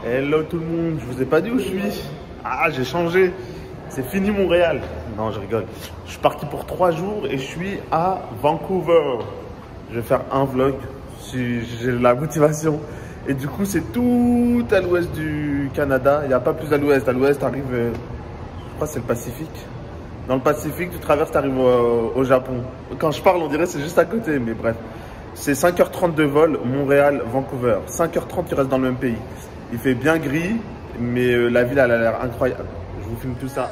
Hello tout le monde, je vous ai pas dit où je suis. Ah, j'ai changé. C'est fini Montréal. Non, je rigole. Je suis parti pour 3 jours et je suis à Vancouver. Je vais faire un vlog si j'ai la motivation. Et du coup, c'est tout à l'ouest du Canada. Il n'y a pas plus à l'ouest. À l'ouest, tu arrives, je crois que c'est le Pacifique. Dans le Pacifique, tu traverses, tu arrives au Japon. Quand je parle, on dirait que c'est juste à côté, mais bref. C'est 5h30 de vol, Montréal, Vancouver. 5h30, tu restes dans le même pays. Il fait bien gris, mais la ville, elle a l'air incroyable. Je vous filme tout ça.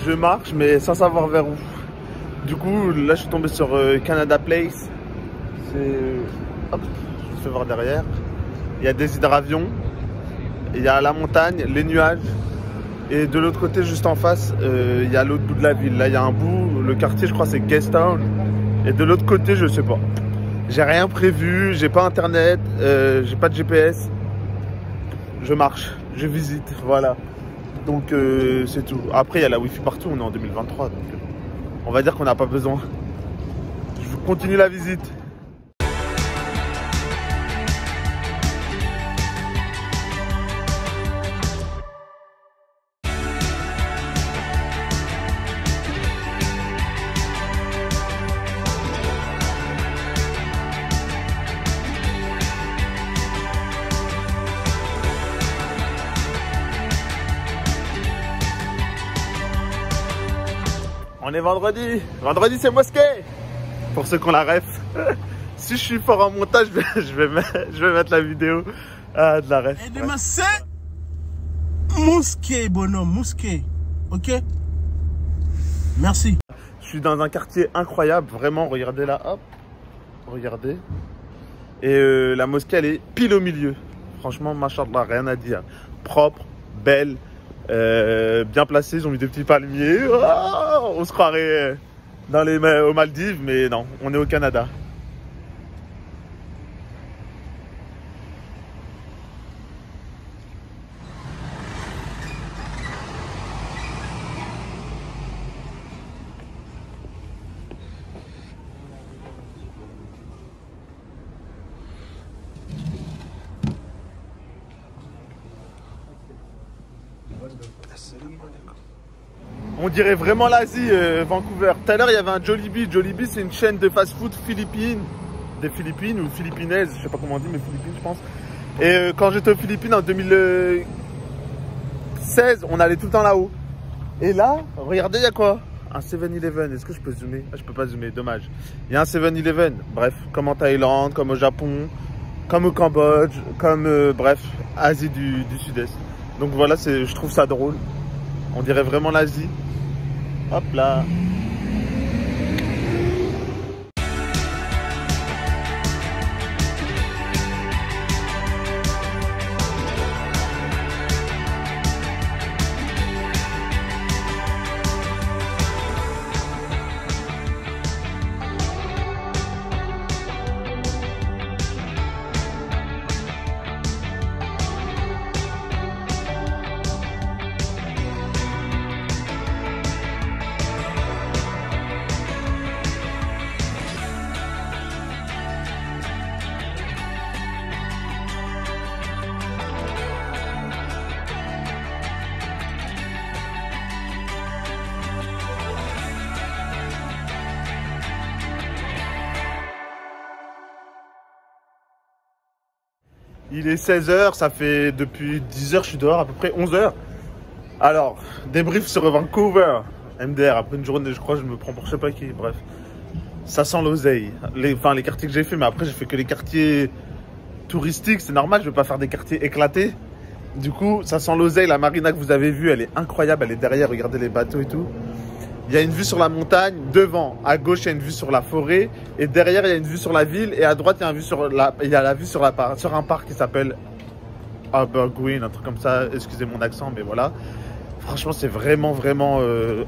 Je marche mais sans savoir vers où. Du coup là je suis tombé sur Canada Place. C'est... Hop, je vous fais voir derrière. Il y a des hydravions. Il y a la montagne, les nuages. Et de l'autre côté juste en face il y a l'autre bout de la ville. Là il y a un bout, le quartier je crois c'est Gastown. Et de l'autre côté je sais pas. J'ai rien prévu, j'ai pas internet, j'ai pas de GPS. Je marche, je visite, voilà. Donc c'est tout. Après il y a la wifi partout, on est en 2023 donc on va dire qu'on n'a pas besoin. Je continue la visite. On est vendredi. Vendredi, c'est mosquée. Pour ceux qui ont la ref. Si je suis fort en montage, je vais mettre la vidéo de la ref. Et demain, c'est mosquée, bonhomme, mosquée. Ok? Merci. Je suis dans un quartier incroyable. Vraiment, regardez là. Hop. Regardez. Et la mosquée, elle est pile au milieu. Franchement, machallah, rien à dire. Propre, belle. Bien placé, ils ont mis des petits palmiers. Oh, on se croirait aux Maldives, mais non, on est au Canada. On dirait vraiment l'Asie, Vancouver. Tout à l'heure, il y avait un Jollibee. Jollibee, c'est une chaîne de fast-food philippine. Des Philippines ou philippinaises, je sais pas comment on dit, mais Philippines, je pense. Et quand j'étais aux Philippines en 2016, on allait tout le temps là-haut. Et là, regardez, il y a quoi? Un 7-Eleven. Est-ce que je peux zoomer? Ah, je peux pas zoomer, dommage. Il y a un 7-Eleven. Bref, comme en Thaïlande, comme au Japon, comme au Cambodge, comme, bref, Asie du Sud-Est. Donc voilà, je trouve ça drôle. On dirait vraiment l'Asie. Hop là. Il est 16 h, ça fait depuis 10 h je suis dehors, à peu près 11 h. Alors, débrief sur Vancouver. MDR, après une journée, je crois, je me prends pour je sais pas qui. Bref, ça sent l'oseille. Les quartiers que j'ai fait, mais après, j'ai fait que les quartiers touristiques. C'est normal, je vais pas faire des quartiers éclatés. Du coup, ça sent l'oseille. La marina que vous avez vue, elle est incroyable. Elle est derrière, regardez les bateaux et tout. Il y a une vue sur la montagne. Devant, à gauche, il y a une vue sur la forêt. Et derrière, il y a une vue sur la ville. Et à droite, il y a, la vue sur un parc qui s'appelle Green, un truc comme ça. Excusez mon accent, mais voilà. Franchement, c'est vraiment, vraiment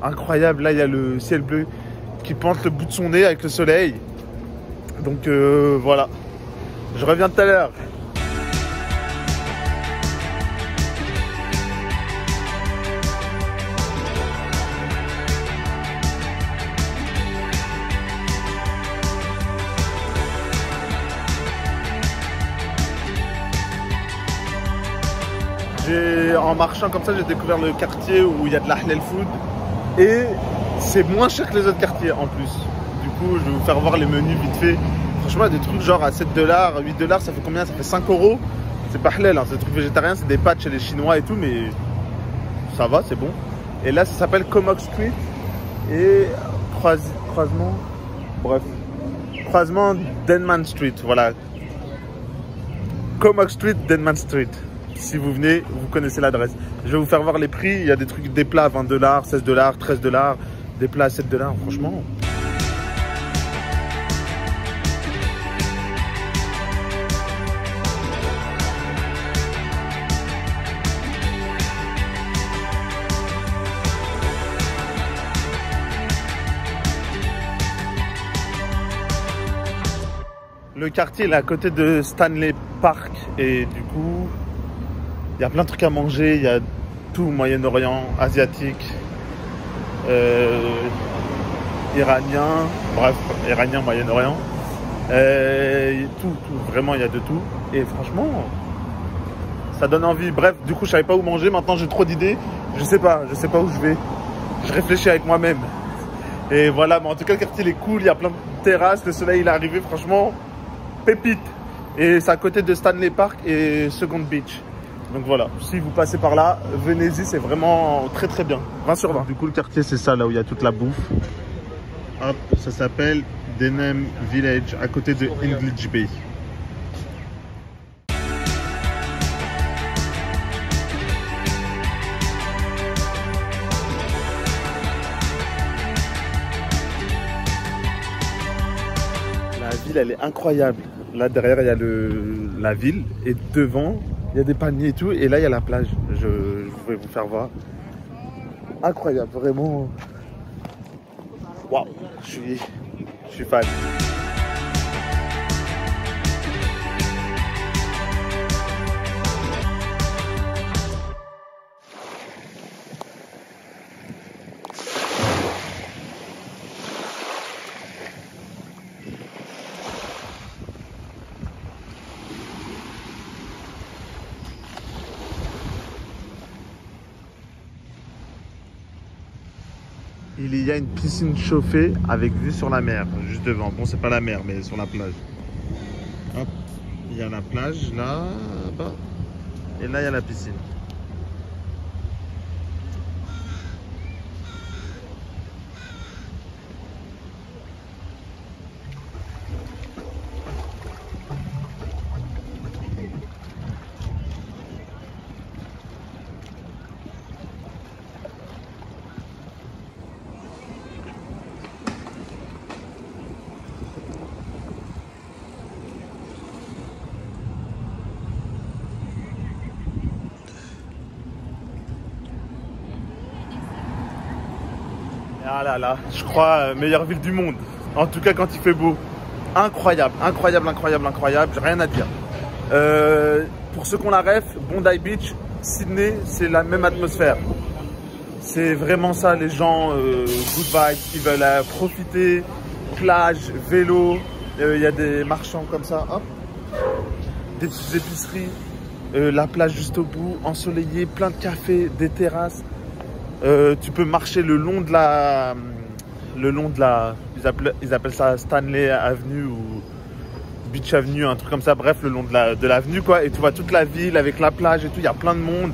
incroyable. Là, il y a le ciel bleu qui pointe le bout de son nez avec le soleil. Donc, voilà. Je reviens tout à l'heure. En marchant comme ça, j'ai découvert le quartier où il y a de la halal food et c'est moins cher que les autres quartiers en plus. Du coup, je vais vous faire voir les menus vite fait. Franchement, il y a des trucs genre à 7 $, 8 $, ça fait combien? Ça fait 5 €. C'est pas halal, hein, c'est des trucs végétariens, c'est des pâtes chez les Chinois et tout, mais ça va, c'est bon. Et là, ça s'appelle Comox Street et croisement Denman Street, voilà. Comox Street, Denman Street. Si vous venez, vous connaissez l'adresse. Je vais vous faire voir les prix. Il y a des trucs, des plats à 20 $, 16 $, 13 $, des plats à 7 $, franchement. Le quartier il est à côté de Stanley Park et du coup, il y a plein de trucs à manger, il y a tout Moyen-Orient, asiatique, iranien, bref, iranien, Moyen-Orient, tout, vraiment il y a de tout. Et franchement, ça donne envie. Bref, du coup je savais pas où manger, maintenant j'ai trop d'idées, je sais pas où je vais. Je réfléchis avec moi-même. Et voilà, mais en tout cas le quartier il est cool, il y a plein de terrasses, le soleil il est arrivé, franchement, pépite. Et c'est à côté de Stanley Park et Second Beach. Donc voilà, si vous passez par là, venez-y, c'est vraiment très très bien. 20 sur 20. Du coup, le quartier, c'est ça, là où il y a toute la bouffe. Hop, ça s'appelle Denham Village, à côté de English Bay. La ville, elle est incroyable. Là, derrière, il y a la ville et devant, il y a des palmiers et tout. Et là, il y a la plage. Je vais vous faire voir. Incroyable, vraiment. Waouh, je suis fan. Il y a une piscine chauffée avec vue sur la mer, juste devant. Bon, c'est pas la mer, mais sur la plage. Hop, il y a la plage là-bas. Et là, il y a la piscine. Ah là là, je crois meilleure ville du monde. En tout cas quand il fait beau. Incroyable, incroyable, incroyable, incroyable. J'ai rien à dire. Pour ceux qui ont la ref, Bondi Beach, Sydney, c'est la même atmosphère. C'est vraiment ça, les gens, good vibes, ils veulent profiter, plage, vélo. Il y a des marchands comme ça, hop. Des petites épiceries, la plage juste au bout, ensoleillé, plein de cafés, des terrasses. Tu peux marcher le long de la, ils appellent ça Stanley Avenue ou Beach Avenue, un truc comme ça. Bref, le long de l'avenue quoi. Et tu vois toute la ville avec la plage et tout. Il y a plein de monde.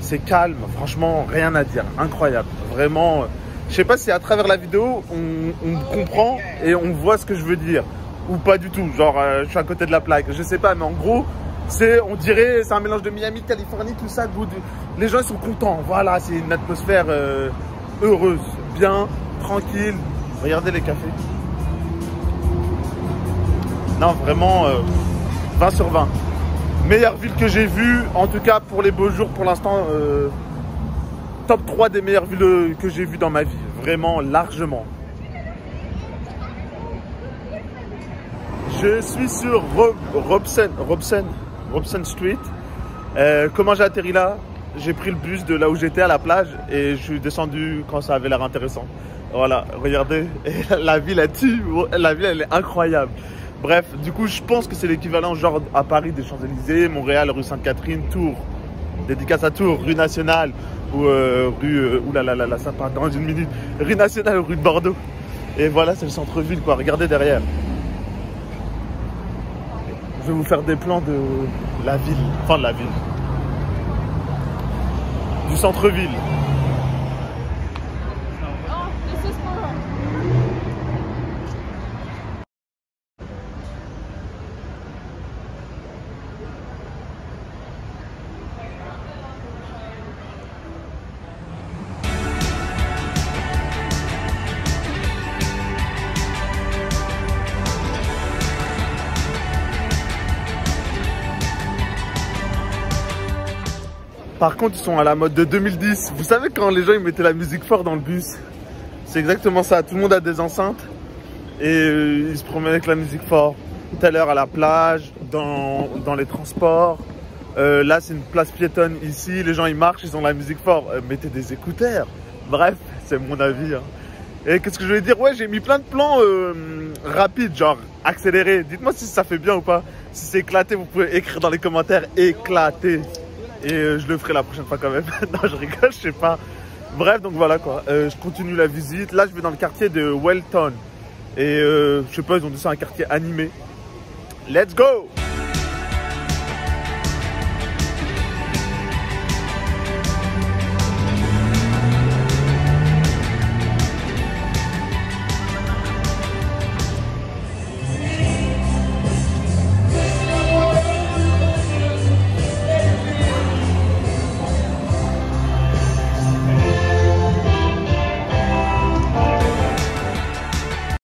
C'est calme, franchement, rien à dire. Incroyable. Vraiment, je sais pas si à travers la vidéo, on comprend et on voit ce que je veux dire. Ou pas du tout. Genre, je suis à côté de la plaque. Je sais pas, mais en gros, on dirait, c'est un mélange de Miami, Californie, tout ça. Les gens, ils sont contents. Voilà, c'est une atmosphère heureuse, bien, tranquille. Regardez les cafés. Non, vraiment, 20 sur 20. Meilleure ville que j'ai vue, en tout cas pour les beaux jours, pour l'instant, top 3 des meilleures villes que j'ai vues dans ma vie. Vraiment, largement. Je suis sur Robson Street. Comment j'ai atterri là? J'ai pris le bus de là où j'étais à la plage et je suis descendu quand ça avait l'air intéressant. Voilà, regardez, et la ville elle est incroyable. Bref, du coup, je pense que c'est l'équivalent genre à Paris des Champs-Élysées, Montréal, rue Sainte-Catherine, Tours. Dédicace à Tours, rue Nationale ou oulalalala, ça part dans une minute. Rue Nationale ou rue de Bordeaux. Et voilà, c'est le centre-ville quoi. Regardez derrière. Je vais vous faire des plans de la ville, enfin de la ville, du centre-ville. Par contre, ils sont à la mode de 2010. Vous savez quand les gens ils mettaient la musique fort dans le bus? C'est exactement ça. Tout le monde a des enceintes et ils se promènent avec la musique fort. Tout à l'heure à la plage, dans les transports. Là, c'est une place piétonne ici. Les gens ils marchent, ils ont la musique fort. Mettez des écouteurs. Bref, c'est mon avis. Hein. Et qu'est-ce que je voulais dire? Ouais, j'ai mis plein de plans rapides, genre accélérés. Dites-moi si ça fait bien ou pas. Si c'est éclaté, vous pouvez écrire dans les commentaires éclaté. Et je le ferai la prochaine fois quand même. Non, je rigole, je sais pas. Bref, donc voilà quoi. Je continue la visite. Là, je vais dans le quartier de Wellton. Et je sais pas, ils ont dit ça un quartier animé. Let's go!